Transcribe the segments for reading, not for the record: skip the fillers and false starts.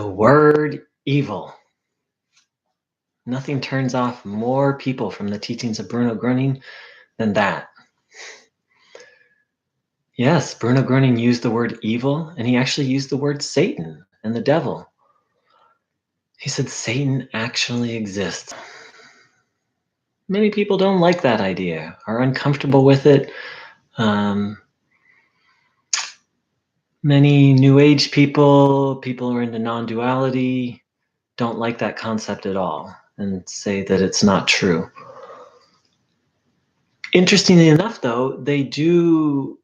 The word evil. Nothing turns off more people from the teachings of Bruno Gröning than that. Yes, Bruno Gröning used the word evil, and he actually used the word Satan and the devil. He said Satan actually exists. Many people don't like that idea, are uncomfortable with it. Many New Age people who are into non-duality, don't like that concept at all and say that it's not true. Interestingly enough, though, they do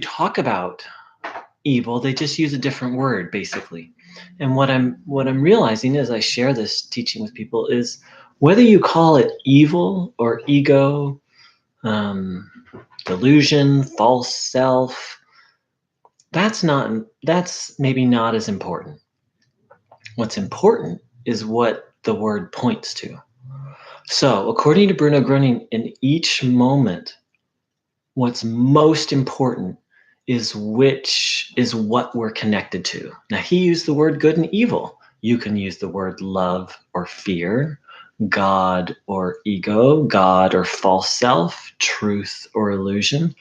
talk about evil. They just use a different word, basically. And what I'm realizing as I share this teaching with people is whether you call it evil or ego, delusion, false self, that's maybe not as important. What's important is what the word points to. So, according to Bruno Gröning, in each moment, what's most important is what we're connected to. Now, he used the word good and evil. You can use the word love or fear, God or ego, God or false self, truth or illusion.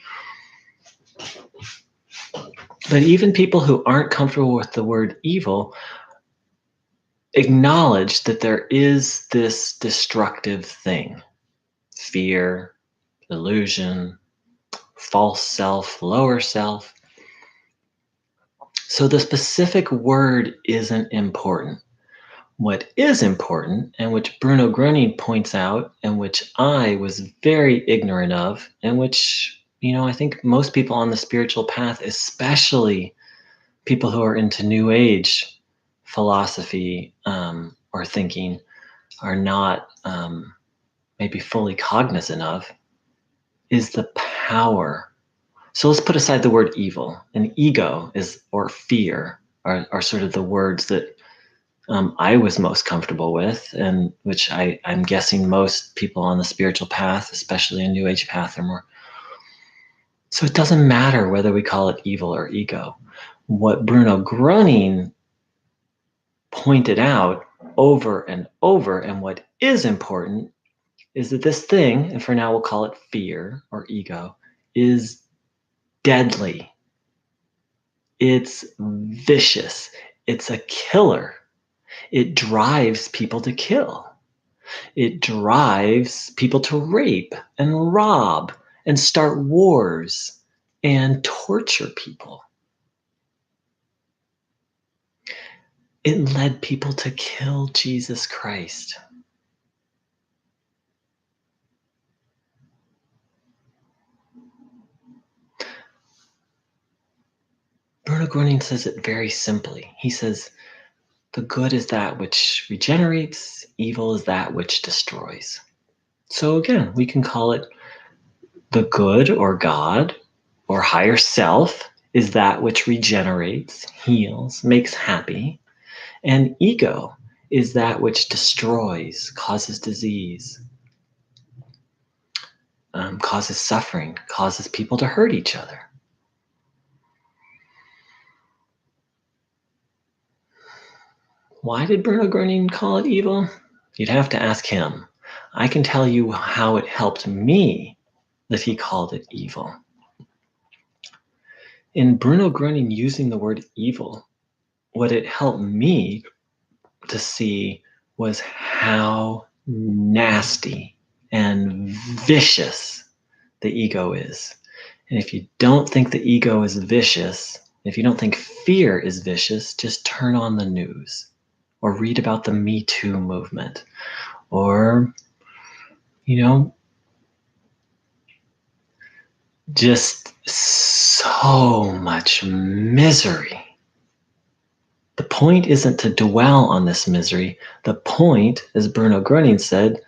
But even people who aren't comfortable with the word evil acknowledge that there is this destructive thing: fear, illusion, false self, lower self. So the specific word isn't important. What is important, and which Bruno Gröning points out, and which I was very ignorant of, and which, I think most people on the spiritual path, especially people who are into New Age philosophy or thinking, are not maybe fully cognizant of, is the power. So let's put aside the word evil. And ego or fear are sort of the words that I was most comfortable with, and which I'm guessing most people on the spiritual path, especially a New Age path, are more. So it doesn't matter whether we call it evil or ego. What Bruno Gröning pointed out over and over, and what is important, is that this thing, and for now we'll call it fear or ego, is deadly. It's vicious. It's a killer. It drives people to kill. It drives people to rape and rob and start wars and torture people. It led people to kill Jesus Christ. Bruno Gröning says it very simply. He says, the good is that which regenerates, evil is that which destroys. So again, we can call it the good or God or higher self is that which regenerates, heals, makes happy. And ego is that which destroys, causes disease, causes suffering, causes people to hurt each other. Why did Bruno Gröning call it evil? You'd have to ask him. I can tell you how it helped me that he called it evil. In Bruno Gröning using the word evil, what it helped me to see was how nasty and vicious the ego is. And if you don't think the ego is vicious, if you don't think fear is vicious, just turn on the news or read about the Me Too movement or, just so much misery. The point isn't to dwell on this misery. The point, as Bruno Gröning said,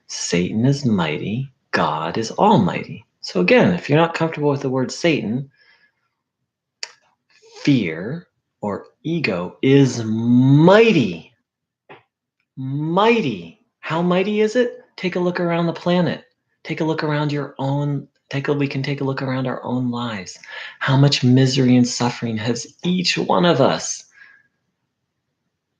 Satan is mighty, God is almighty. So again, if you're not comfortable with the word Satan, fear or ego is mighty. Mighty. How mighty is it? Take a look around the planet. Take a look around your own. We can take a look around our own lives. How much misery and suffering has each one of us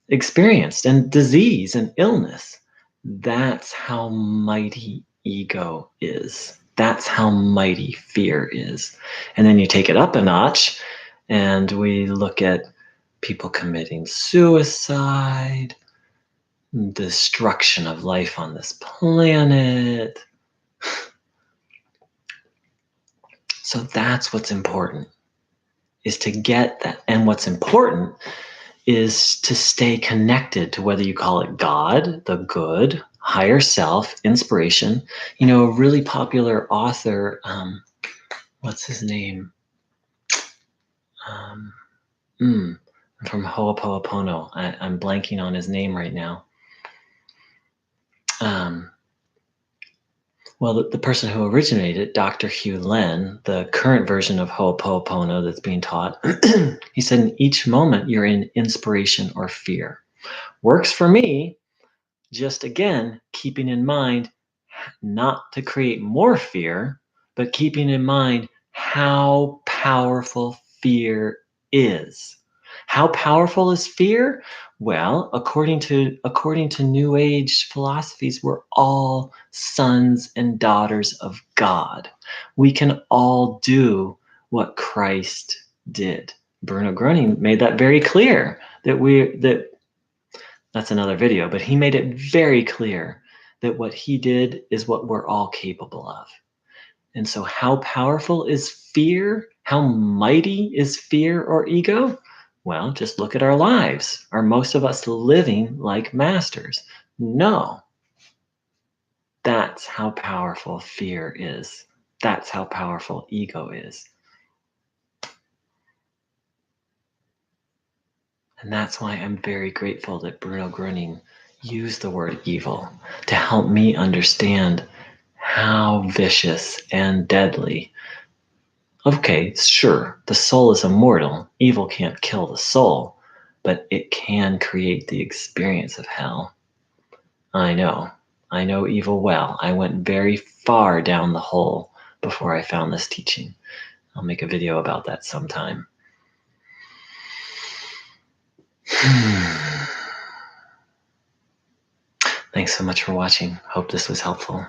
experienced, and disease and illness. That's how mighty ego is. That's how mighty fear is. And then you take it up a notch, and we look at people committing suicide, destruction of life on this planet. So that's what's important, is to get that. And what's important is to stay connected to, whether you call it God, the good, higher self, inspiration. You know, a really popular author, what's his name? Um, from Ho'oponopono. I'm blanking on his name right now. Well, the person who originated it, Dr. Hugh Len, the current version of Ho'oponopono that's being taught, he said, in each moment you're in inspiration or fear. Works for me, just again, keeping in mind not to create more fear, but keeping in mind how powerful fear is. How powerful is fear? Well, according to New Age philosophies, we're all sons and daughters of God. We can all do what Christ did. Bruno Gröning made that very clear, that that's another video, but he made it very clear that what he did is what we're all capable of. And so, how powerful is fear? How mighty is fear or ego? Well, just look at our lives. Are most of us living like masters? No. That's how powerful fear is. That's how powerful ego is. And that's why I'm very grateful that Bruno Gröning used the word evil to help me understand how vicious and deadly. Okay, sure, the soul is immortal. Evil can't kill the soul, but it can create the experience of hell. I know. I know evil well. I went very far down the hole before I found this teaching. I'll make a video about that sometime. Thanks so much for watching. Hope this was helpful.